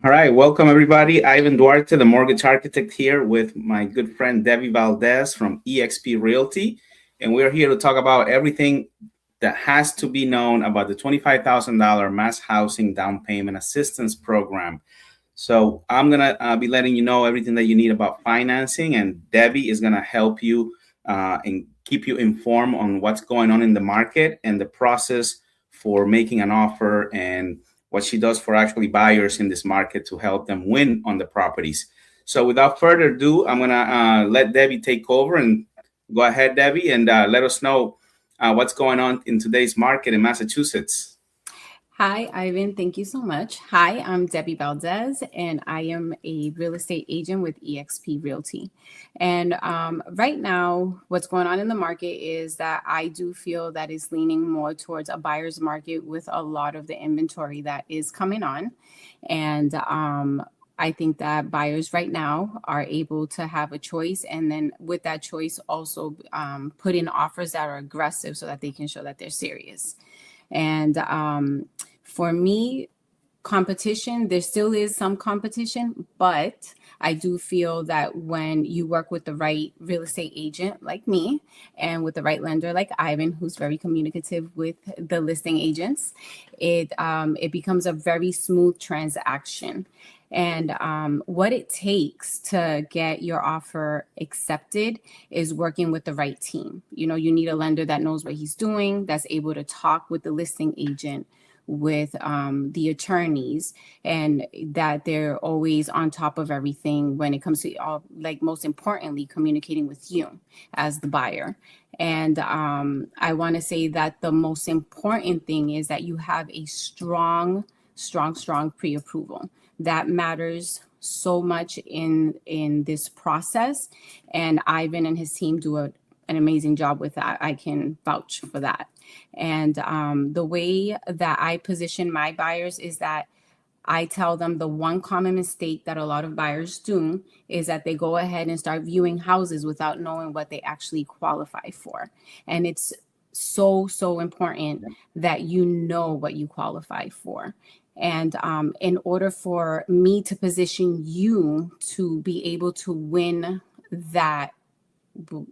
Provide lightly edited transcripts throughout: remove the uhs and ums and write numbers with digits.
All right, welcome everybody. Ivan Duarte, the mortgage architect, here with my good friend Debbie Valdez from eXp Realty, and we're here to talk about everything that has to be known about the $25,000 Mass Housing Down Payment Assistance Program. So I'm gonna be letting you know everything that you need about financing, and Debbie is gonna help you and keep you informed on what's going on in the market and the process for making an offer and what she does for actually buyers in this market to help them win on the properties. So without further ado, I'm gonna let Debbie take over, and go ahead, Debbie, and let us know what's going on in today's market in Massachusetts. Hi, Ivan. Thank you so much. Hi, I'm Debbie Valdez, and I am a real estate agent with eXp Realty. And right now, what's going on in the market is that I do feel that it's leaning more towards a buyer's market with a lot of the inventory that is coming on. And I think that buyers right now are able to have a choice, and then with that choice, also put in offers that are aggressive so that they can show that they're serious. And for me, competition, there still is some competition, but I do feel that when you work with the right real estate agent like me and with the right lender like Ivan, who's very communicative with the listing agents, it becomes a very smooth transaction. And what it takes to get your offer accepted is working with the right team. You know, you need a lender that knows what he's doing, that's able to talk with the listing agent, with the attorneys, and that they're always on top of everything when it comes to like most importantly, communicating with you as the buyer. And I want to say that the most important thing is that you have a strong pre-approval. That matters so much in this process, and Ivan and his team do an amazing job with that. I can vouch for that. And the way that I position my buyers is that I tell them the one common mistake that a lot of buyers do is that they go ahead and start viewing houses without knowing what they actually qualify for. And it's so important that you know what you qualify for. And in order for me to position you to be able to win that,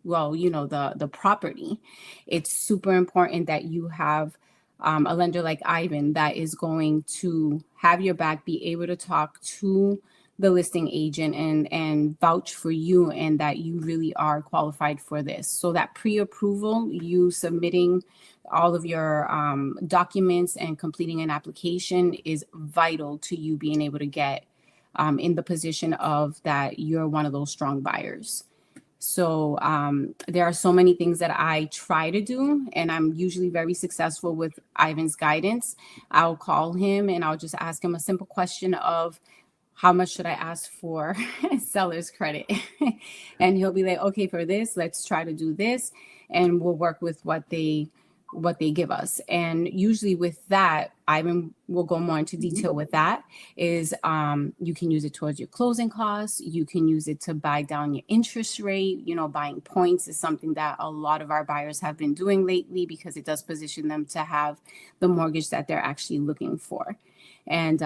well, you know, the property, it's super important that you have a lender like Ivan that is going to have your back, be able to talk to the listing agent and vouch for you, and that you really are qualified for this. So that pre-approval, you submitting all of your documents and completing an application, is vital to you being able to get in the position of that you're one of those strong buyers. So there are so many things that I try to do, and I'm usually very successful with Ivan's guidance. I'll call him and I'll just ask him a simple question of, how much should I ask for seller's credit? And he'll be like, okay, for this, let's try to do this. And we'll work with what they give us. And usually with that, Ivan will go more into detail with that, is you can use it towards your closing costs. You can use it to buy down your interest rate. You know, buying points is something that a lot of our buyers have been doing lately, because it does position them to have the mortgage that they're actually looking for. And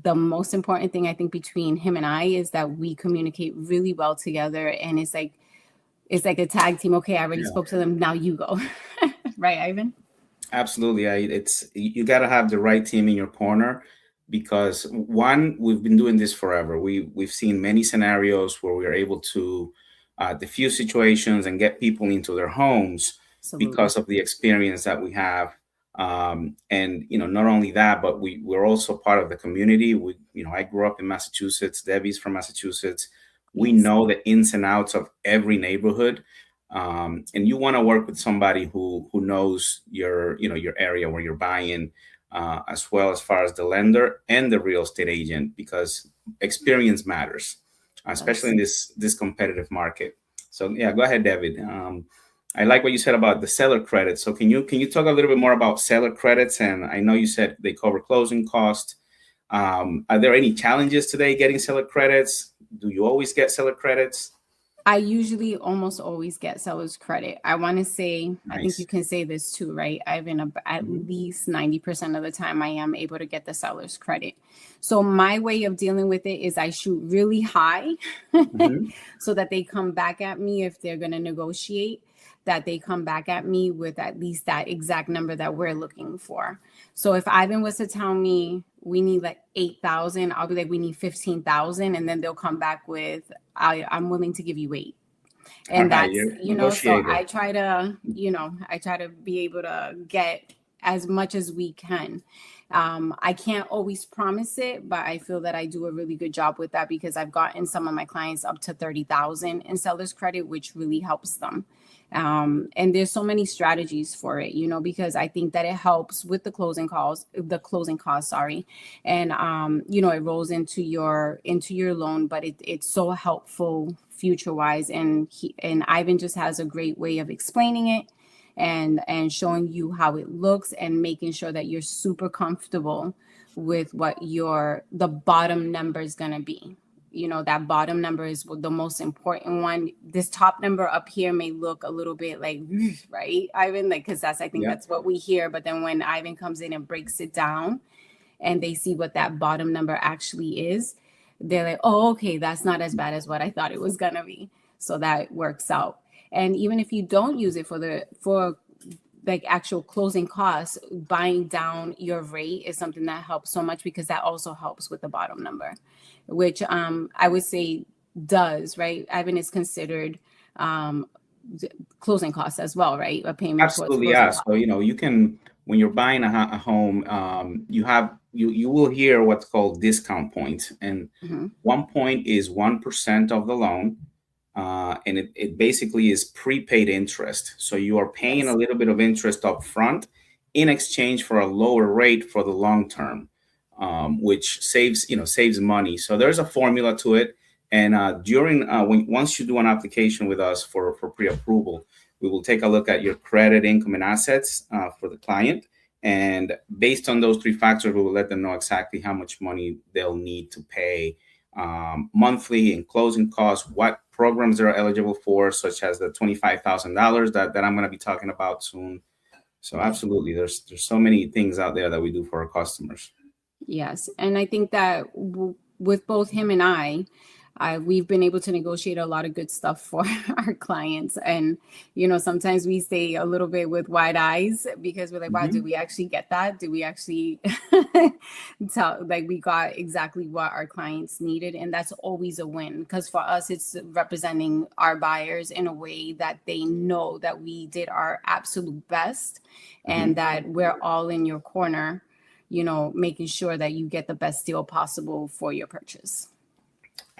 the most important thing I think between him and I is that we communicate really well together, and it's like a tag team. Okay, I already spoke to them, now you go. Right, Ivan? Absolutely. You got to have the right team in your corner, because one, we've been doing this forever. We've seen many scenarios where we are able to diffuse situations and get people into their homes. Absolutely. Because of the experience that we have. And you know, not only that, but we're also part of the community. I grew up in Massachusetts. Debbie's from Massachusetts. We know the ins and outs of every neighborhood, and you want to work with somebody who knows your area where you're buying, as well as far as the lender and the real estate agent, because experience matters, especially in this competitive market. So yeah, go ahead, David. I like what you said about the seller credit. So can you talk a little bit more about seller credits? And I know you said they cover closing costs. Are there any challenges today getting seller credits? Do you always get seller credits? I usually almost always get seller's credit. I want to say, I think you Nice. can say this too, right? I've been at Mhm. least 90% of the time I am able to get the seller's credit. So my way of dealing with it is I shoot really high Mhm. so that they come back at me if they're going to negotiate, that they come back at me with at least that exact number that we're looking for. So if Ivan was to tell me we need like 8,000, I'll be like, we need 15,000. And then they'll come back with, I'm willing to give you 8. All And right, that's, you're a so negotiator. I try to, I try to be able to get as much as we can. I can't always promise it, but I feel that I do a really good job with that because I've gotten some of my clients up to 30,000 in seller's credit, which really helps them. And there's so many strategies for it, because I think that it helps with the closing costs, sorry. And, it rolls into your loan, but it's so helpful future wise. And Ivan just has a great way of explaining it and showing you how it looks and making sure that you're super comfortable with what the bottom number is going to be. That bottom number is the most important one. This top number up here may look a little bit like right, Ivan, like, because I think Yeah. that's what we hear, but then when Ivan comes in and breaks it down and they see what that bottom number actually is, they're like, oh, okay, that's not as bad as what I thought it was gonna be. So that works out. And even if you don't use it for like actual closing costs, buying down your rate is something that helps so much because that also helps with the bottom number, which I would say does, right? Ivan is considered closing costs as well, right? A payment towards Absolutely, closing yeah. costs. So, you can, when you're buying a home, you will hear what's called discount points, and Mhm. 1 point is 1% of the loan, and it basically is prepaid interest. So you are paying a Yes. little bit of interest up front in exchange for a lower rate for the long term, which saves money. So there's a formula to it, and during once you do an application with us for pre-approval, we will take a look at your credit, income, and assets for the client. And based on those three factors, we will let them know exactly how much money they'll need to pay monthly in closing costs, what programs they're eligible for, such as the $25,000 that I'm going to be talking about soon. So absolutely, there's so many things out there that we do for our customers. Yes, and I think that with both him and we've been able to negotiate a lot of good stuff for our clients. And, sometimes we stay a little bit with wide eyes because we're like, wow, did Mhm. we actually get that? Do we actually tell, like, we got exactly what our clients needed? And that's always a win because for us, it's representing our buyers in a way that they know that we did our absolute best and Mhm. that we're all in your corner, making sure that you get the best deal possible for your purchase.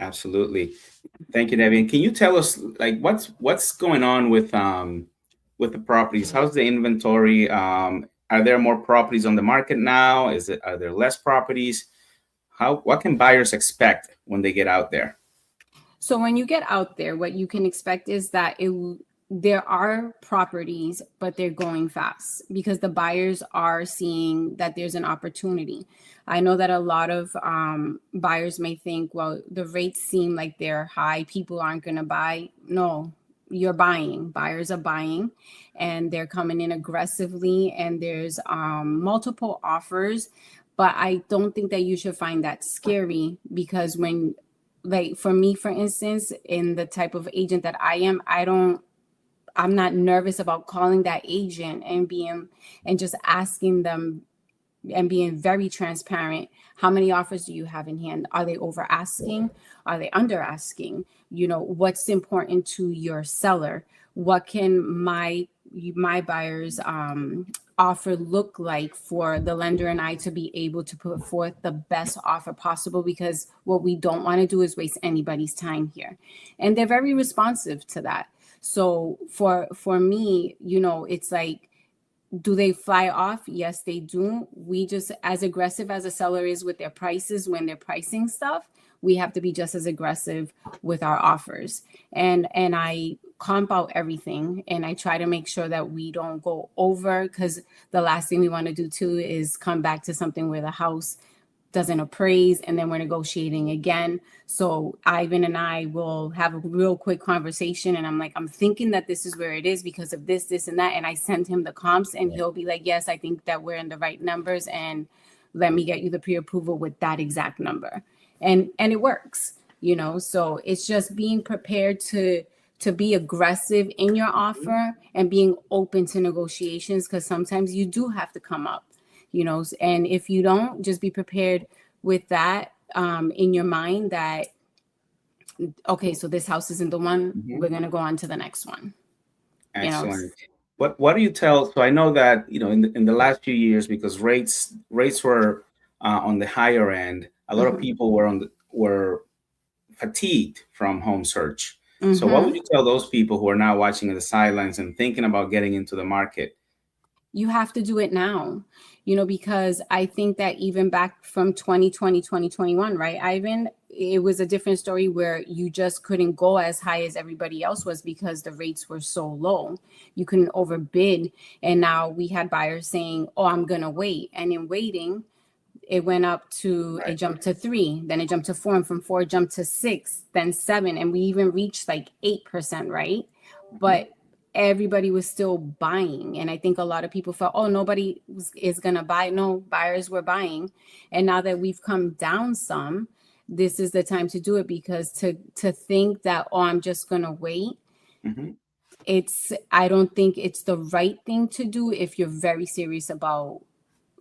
Absolutely. Thank you, Debbie. And can you tell us, like, what's going on with the properties? How's the inventory? Are there more properties on the market now? Are there less properties? What can buyers expect when they get out there? So when you get out there, what you can expect is that there are properties, but they're going fast because the buyers are seeing that there's an opportunity. I know that a lot of buyers may think, well, the rates seem like they're high. People aren't going to buy. No, you're buying. Buyers are buying and they're coming in aggressively and there's multiple offers. But I don't think that you should find that scary because like for me, for instance, in the type of agent that I am, I'm not nervous about calling that agent and just asking them and being very transparent. How many offers do you have in hand? Are they over asking? Are they under asking? What's important to your seller? What can my buyers offer look like for the lender and I to be able to put forth the best offer possible? Because what we don't want to do is waste anybody's time here. And they're very responsive to that. So for me, it's like, do they fly off? Yes, they do. We just, as aggressive as a seller is with their prices when they're pricing stuff, we have to be just as aggressive with our offers. And I comp out everything and I try to make sure that we don't go over because the last thing we want to do too is come back to something where the house doesn't appraise, and then we're negotiating again. So Ivan and I will have a real quick conversation, and I'm like, I'm thinking that this is where it is because of this, and that. And I send him the comps, and he'll be like, yes, I think that we're in the right numbers, and let me get you the pre-approval with that exact number. And it works, So it's just being prepared to be aggressive in your offer and being open to negotiations, because sometimes you do have to come up, and if you don't, just be prepared with that in your mind that, okay, so this house isn't the one, we're going to go on to the next one. Excellent. What do you tell? So I know that in the last few years, because rates were on the higher end, a lot of people were fatigued from home search. So what would you tell those people who are now watching on the sidelines and thinking about getting into the market? You have to do it now, because I think that even back from 2020, 2021, right, Ivan, it was a different story where you just couldn't go as high as everybody else was because the rates were so low. You couldn't overbid. And now we had buyers saying, oh, I'm going to wait. And in waiting, it went up to, it jumped to 3, then it jumped to 4, and from 4 it jumped to 6, then 7, and we even reached like 8%, right? But everybody was still buying. And I think a lot of people felt, oh, nobody is going to buy. No, buyers were buying. And now that we've come down some, this is the time to do it, because to think that, oh, I'm just going to wait, I don't think it's the right thing to do if you're very serious about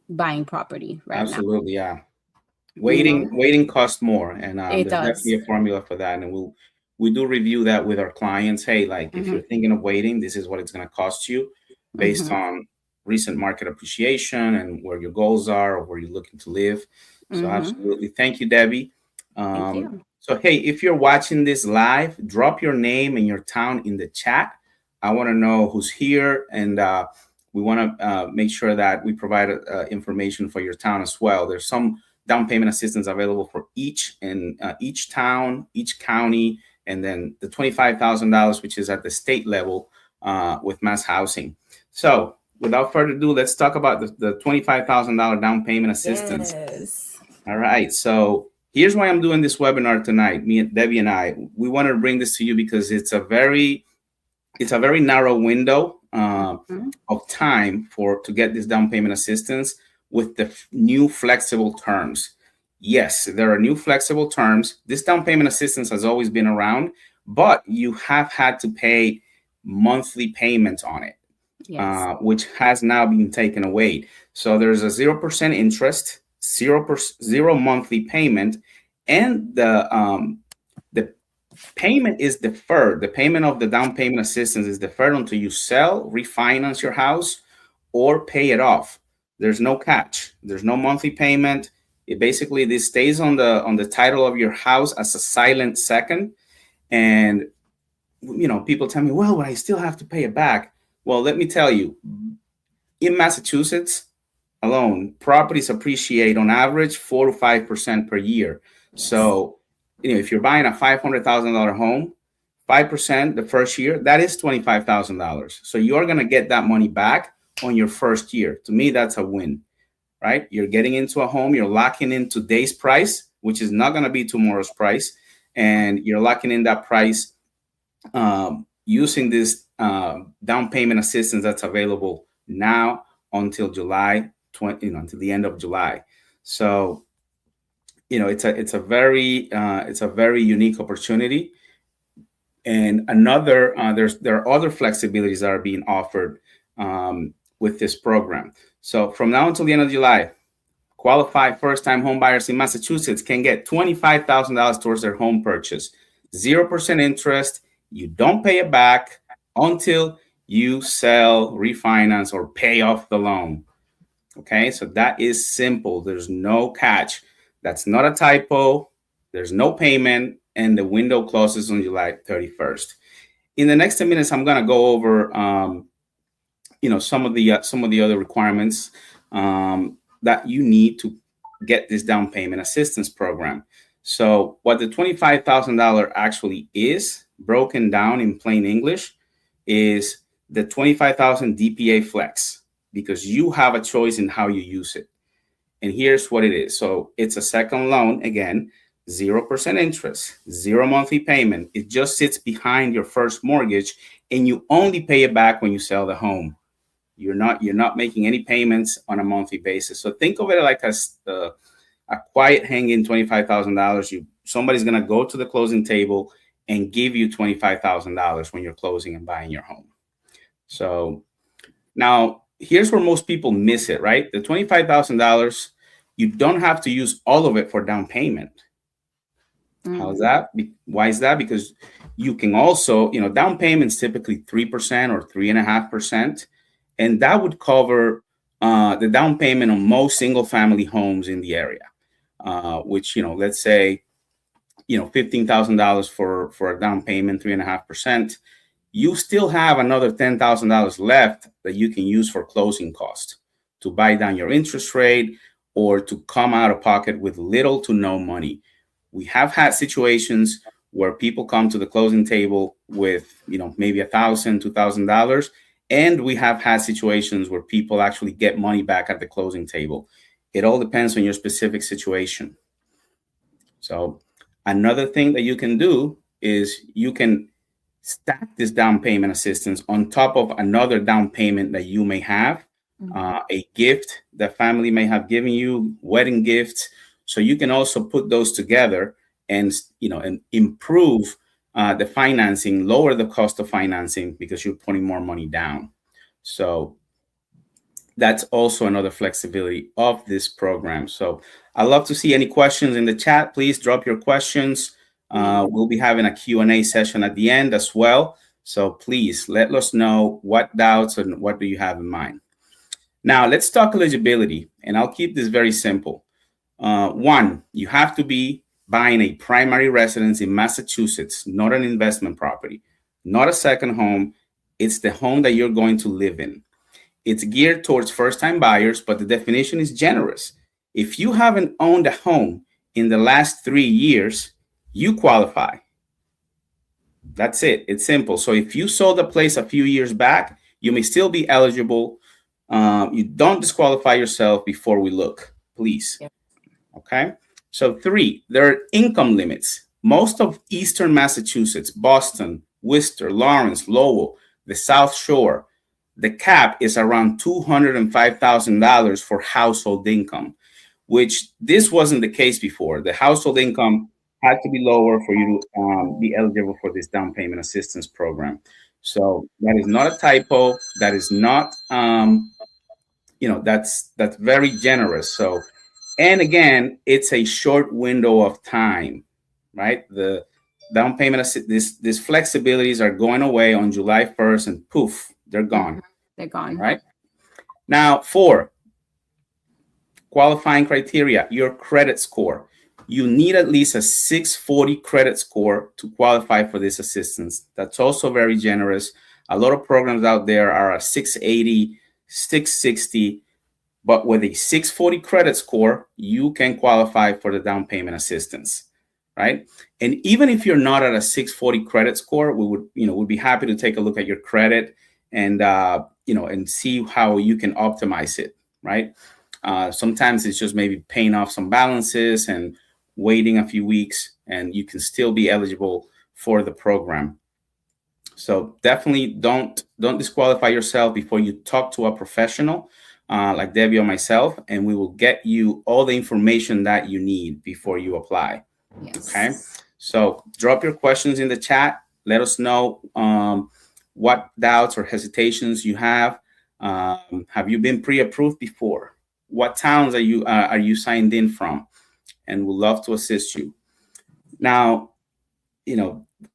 buying property right Absolutely, yeah. Waiting costs more, and It there's does. definitely a formula for that, and we do review that with our clients. Hey, like if you're thinking of waiting, this is what it's going to cost you based on recent market appreciation and where your goals are or where you're looking to live. So absolutely, thank you, Debbie. Thank you. So hey, if you're watching this live, drop your name and your town in the chat. I want to know who's here, and we want to make sure that we provide information for your town as well. There's some down payment assistance available for each town, each county, and then the $25,000, which is at the state level with MassHousing. So without further ado, let's talk about the $25,000 down payment assistance. Yes. All right. So here's why I'm doing this webinar tonight. Me and Debbie and I, we want to bring this to you because it's a very narrow window of time to get this down payment assistance with the new flexible terms. Yes, there are new flexible terms. This down payment assistance has always been around, but you have had to pay monthly payments on it, which has now been taken away. So there's a 0% interest, 0 monthly payment, and the payment is deferred. The payment of the down payment assistance is deferred until you sell, refinance your house, or pay it off. There's no catch. There's no monthly payment. This stays on the title of your house as a silent second. And people tell me, well, but I still have to pay it back. Well, let me tell you, in Massachusetts alone, properties appreciate on average 4 to 5% per year. So if you're buying a $500,000 home, 5% the first year, that is $25,000. So you're going to get that money back on your first year. To me, that's a win, right? You're getting into a home, you're locking in today's price, which is not going to be tomorrow's price. And you're locking in that price using this down payment assistance that's available now until July 20, until the end of July. So, it's a very unique opportunity. And there are other flexibilities that are being offered with this program. So from now until the end of July, qualified first-time home buyers in Massachusetts can get $25,000 towards their home purchase. 0% interest. You don't pay it back until you sell, refinance, or pay off the loan. Okay, so that is simple. There's no catch. That's not a typo. There's no payment, and the window closes on July 31st. In the next 10 minutes, I'm going to go over some of the other requirements that you need to get this down payment assistance program. So what the $25,000 actually is, broken down in plain English, is the $25,000 DPA flex, because you have a choice in how you use it. And here's what it is. So it's a second loan, again, 0% interest, zero monthly payment. It just sits behind your first mortgage, and you only pay it back when you sell the home. You're not making any payments on a monthly basis. So think of it like a quiet hanging $25,000. Somebody's gonna go to the closing table and give you $25,000 when you're closing and buying your home. So now here's where most people miss it, right? The $25,000, you don't have to use all of it for down payment. How's that? Why is that? Because you can also, down payments typically 3% or 3.5%, and that would cover the down payment on most single family homes in the area, which, let's say, $15,000 for a down payment, 3.5%. You still have another $10,000 left that you can use for closing costs to buy down your interest rate or to come out of pocket with little to no money. We have had situations where people come to the closing table with, maybe $1,000, $2,000. And we have had situations where people actually get money back at the closing table. It all depends on your specific situation. So another thing that you can do is you can stack this down payment assistance on top of another down payment that you may have, a gift that family may have given you, wedding gifts. So you can also put those together and improve the financing, lower the cost of financing because you're putting more money down. So that's also another flexibility of this program. So I'd love to see any questions in the chat. Please drop your questions. We'll be having a Q&A session at the end as well. So please let us know what doubts and what do you have in mind. Now let's talk eligibility, and I'll keep this very simple. One, you have to be buying a primary residence in Massachusetts, not an investment property, not a second home. It's the home that you're going to live in. It's geared towards first-time buyers, but the definition is generous. If you haven't owned a home in the last 3 years, you qualify. That's it. It's simple. So if you sold a place a few years back, you may still be eligible. You don't disqualify yourself before we look, please. Yep. Okay. So 3, there are income limits. Most of Eastern Massachusetts, Boston, Worcester, Lawrence, Lowell, the South Shore, the cap is around $205,000 for household income, which this wasn't the case before. The household income had to be lower for you to be eligible for this down payment assistance program. So that is not a typo. That is not, that's very generous. So, and again, it's a short window of time, right? The down payment, these flexibilities are going away on July 1st and poof, they're gone. They're gone. Right? Now, 4, qualifying criteria, your credit score. You need at least a 640 credit score to qualify for this assistance. That's also very generous. A lot of programs out there are a 680, 660, but with a 640 credit score, you can qualify for the down payment assistance, right? And even if you're not at a 640 credit score, we would, we'd be happy to take a look at your credit and, and see how you can optimize it, right? Sometimes it's just maybe paying off some balances and waiting a few weeks, and you can still be eligible for the program. So definitely don't disqualify yourself before you talk to a professional like Debbie or myself, and we will get you all the information that you need before you apply. Yes. Okay. So drop your questions in the chat. Let us know what doubts or hesitations you have. Have you been pre-approved before? What towns are you signed in from? And we'll love to assist you. Now,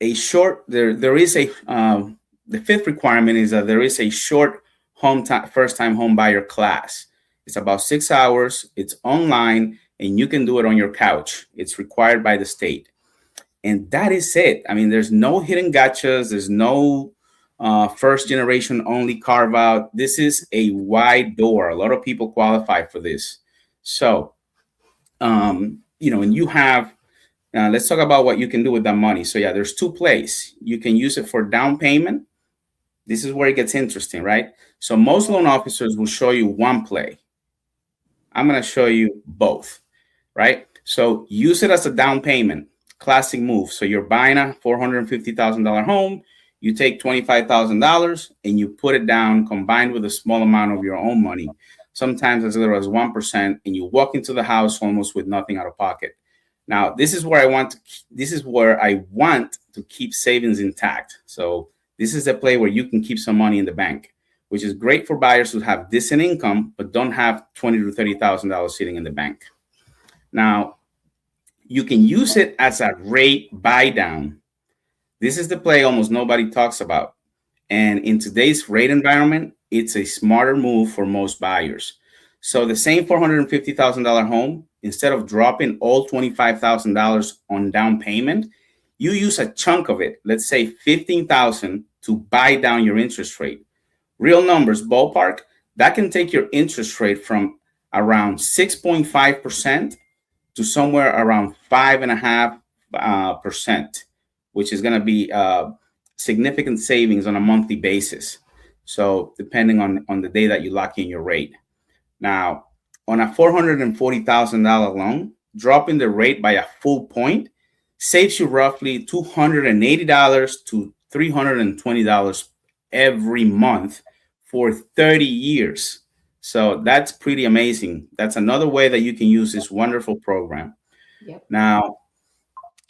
a short, there is a, the 5th requirement is that there is a short first-time home buyer class. It's about 6 hours. It's online, and you can do it on your couch. It's required by the state. And that is it. I mean, there's no hidden gotchas. There's no first generation only carve out. This is a wide door. A lot of people qualify for this. So, and you have, let's talk about what you can do with that money. So yeah, there's 2 plays. You can use it for down payment. This is where it gets interesting, right? So most loan officers will show you 1 play. I'm going to show you both, right? So use it as a down payment, classic move. So you're buying a $450,000 home, you take $25,000 and you put it down combined with a small amount of your own money, sometimes as little as 1%, and you walk into the house almost with nothing out of pocket. Now, this is where I want to keep savings intact. So this is a play where you can keep some money in the bank, which is great for buyers who have decent income but don't have $20,000 to $30,000 sitting in the bank. Now, you can use it as a rate buy down. This is the play almost nobody talks about. And in today's rate environment, it's a smarter move for most buyers. So the same $450,000 home, instead of dropping all $25,000 on down payment, you use a chunk of it, let's say $15,000, to buy down your interest rate. Real numbers, ballpark, that can take your interest rate from around 6.5% to somewhere around 5.5%, which is going to be significant savings on a monthly basis. So depending on the day that you lock in your rate. Now, on a $440,000 loan, dropping the rate by a full point saves you roughly $280 to $320 every month for 30 years. So that's pretty amazing. That's another way that you can use this wonderful program. Yep. Now,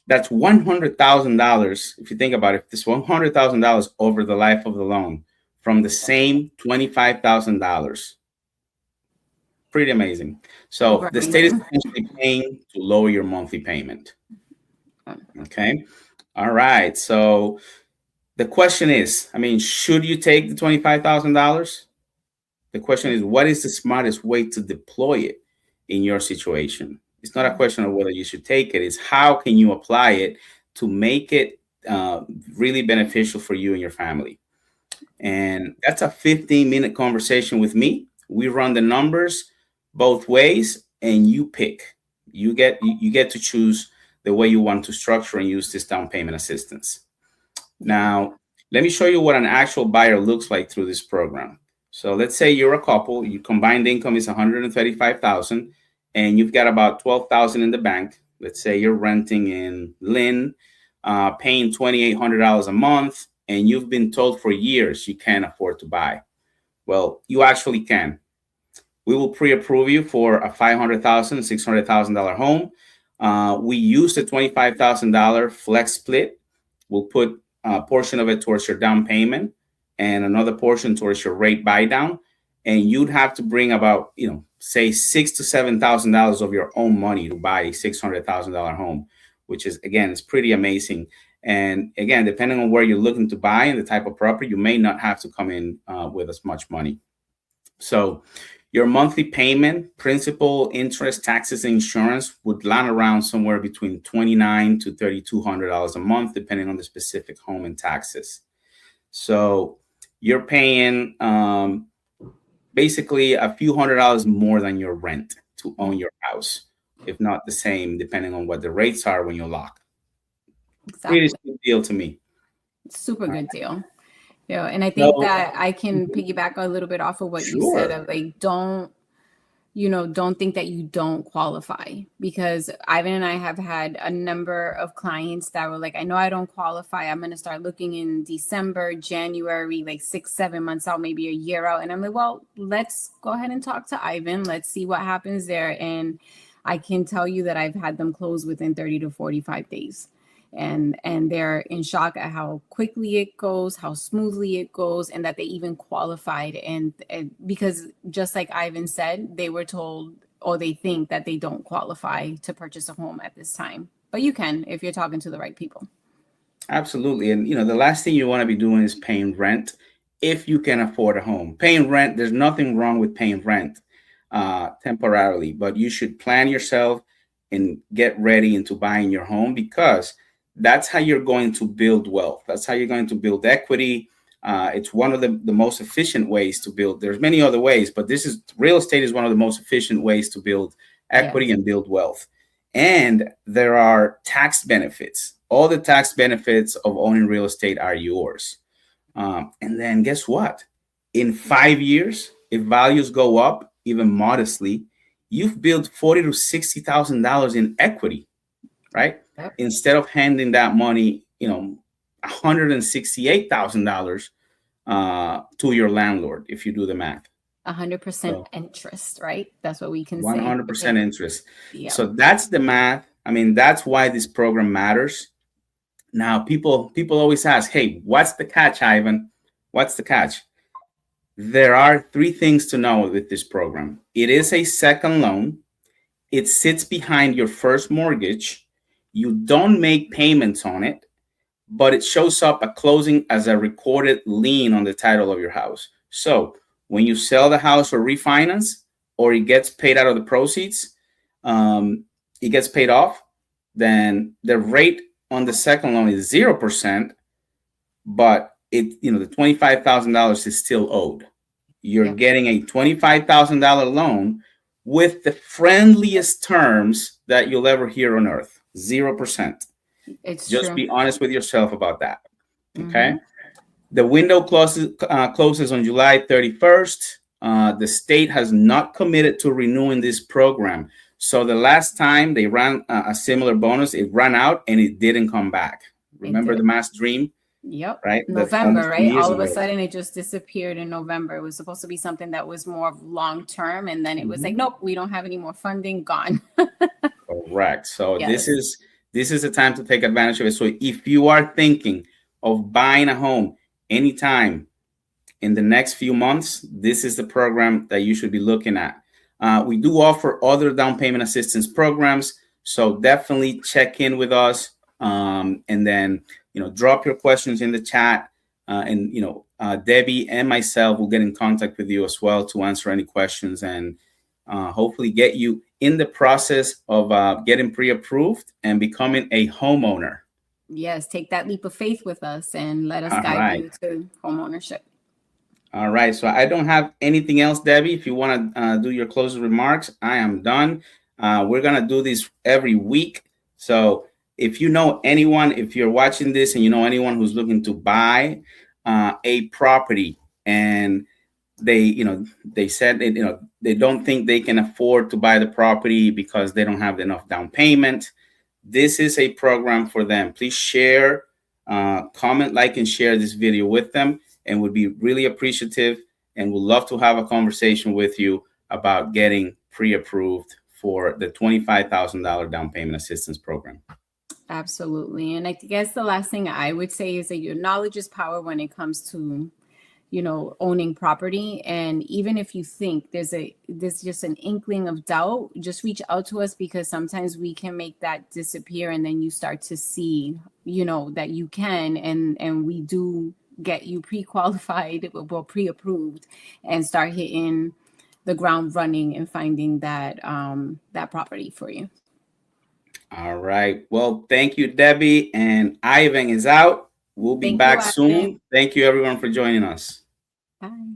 that's $100,000. If you think about it, this $100,000 over the life of the loan from the same $25,000. Pretty amazing. So the state is essentially paying to lower your monthly payment. Okay. All right. So the question is, should you take the $25,000? The question is, what is the smartest way to deploy it in your situation? It's not a question of whether you should take it. It's how can you apply it to make it really beneficial for you and your family. And that's a 15-minute conversation with me. We run the numbers both ways, and you pick. You get to choose the way you want to structure and use this down payment assistance. Now, let me show you what an actual buyer looks like through this program. So let's say you're a couple, your combined income is $135,000, and you've got about $12,000 in the bank. Let's say you're renting in Lynn, paying $2,800 a month, and you've been told for years you can't afford to buy. Well, you actually can. We will pre-approve you for a $500,000, $600,000 home. We use the $25,000 flex split. We'll put a portion of it towards your down payment and another portion towards your rate buy down. And you'd have to bring about, say $6,000 to $7,000 of your own money to buy a $600,000 home, which is, again, it's pretty amazing. And again, depending on where you're looking to buy and the type of property, you may not have to come in with as much money. So your monthly payment, principal, interest, taxes, and insurance would land around somewhere between $2,900 to $3,200 a month, depending on the specific home and taxes. So you're paying basically a few $100s more than your rent to own your house, if not the same, depending on what the rates are when you lock. Exactly. Pretty good deal to me. Super good deal. Yeah, and I think that I can piggyback a little bit off of what you said of like, don't think that you don't qualify, because Ivan and I have had a number of clients that were like, I know I don't qualify. I'm going to start looking in December, January, like 6-7 months out, maybe a year out. And I'm like, well, let's go ahead and talk to Ivan. Let's see what happens there. And I can tell you that I've had them close within 30 to 45 days. And they're in shock at how quickly it goes, how smoothly it goes, and that they even qualified. And because just like Ivan said, they were told, or they think that they don't qualify to purchase a home at this time. But you can, if you're talking to the right people. Absolutely. And, the last thing you want to be doing is paying rent if you can afford a home. Paying rent, there's nothing wrong with paying rent temporarily, but you should plan yourself and get ready into buying your home, because that's how you're going to build wealth. That's how you're going to build equity. It's one of the most efficient ways to build. There's many other ways, but real estate is one of the most efficient ways to build equity and build wealth. And there are tax benefits. All the tax benefits of owning real estate are yours. And then guess what? In 5 years, if values go up even modestly, you've built $40,000 to $60,000 in equity, right? Yep. Instead of handing that money, $168,000 to your landlord, if you do the math. 100% So interest, right? That's what we can say. 100% interest. Yeah. So that's the math. I mean, that's why this program matters. Now, people always ask, hey, what's the catch, Ivan? What's the catch? There are three things to know with this program. It is a second loan. It sits behind your first mortgage. You don't make payments on it, but it shows up at closing as a recorded lien on the title of your house. So when you sell the house or refinance, or it gets paid out of the proceeds, it gets paid off, then the rate on the second loan is 0%, but the $25,000 is still owed. You're getting a $25,000 loan with the friendliest terms that you'll ever hear on earth. 0%. It's Just true. be honest with yourself about that. Okay. The window closes on July 31st. The state has not committed to renewing this program. So the last time they ran a similar bonus, it ran out and it didn't come back. Remember the Mass Dream? Yep. Right. November, right? All of a sudden it just disappeared in November. It was supposed to be something that was more long term. And then it was like, nope, we don't have any more funding, gone. Correct. So this is a time to take advantage of it. So if you are thinking of buying a home anytime in the next few months, this is the program that you should be looking at. We do offer other down payment assistance programs. So definitely check in with us. And then, drop your questions in the chat, and Debbie and myself will get in contact with you as well to answer any questions and hopefully get you in the process of getting pre-approved and becoming a homeowner. Yes, take that leap of faith with us and let us guide you to homeownership. All right. So I don't have anything else, Debbie. If you want to do your closing remarks, I am done. We're going to do this every week. So if you know anyone, if you're watching this and you know anyone who's looking to buy a property and they said they don't think they can afford to buy the property because they don't have enough down payment, this is a program for them. Please share, comment, like, and share this video with them, and would be really appreciative and would love to have a conversation with you about getting pre-approved for the $25,000 down payment assistance program. Absolutely. And I guess the last thing I would say is that your knowledge is power when it comes to, owning property. And even if you think there's just an inkling of doubt, just reach out to us, because sometimes we can make that disappear. And then you start to see, that you can, and we do get you pre-qualified, well, pre-approved, and start hitting the ground running and finding that that property for you. All right. Well, thank you, Debbie. And Ivan is out. We'll be back soon. Thank you, everyone, for joining us. Bye.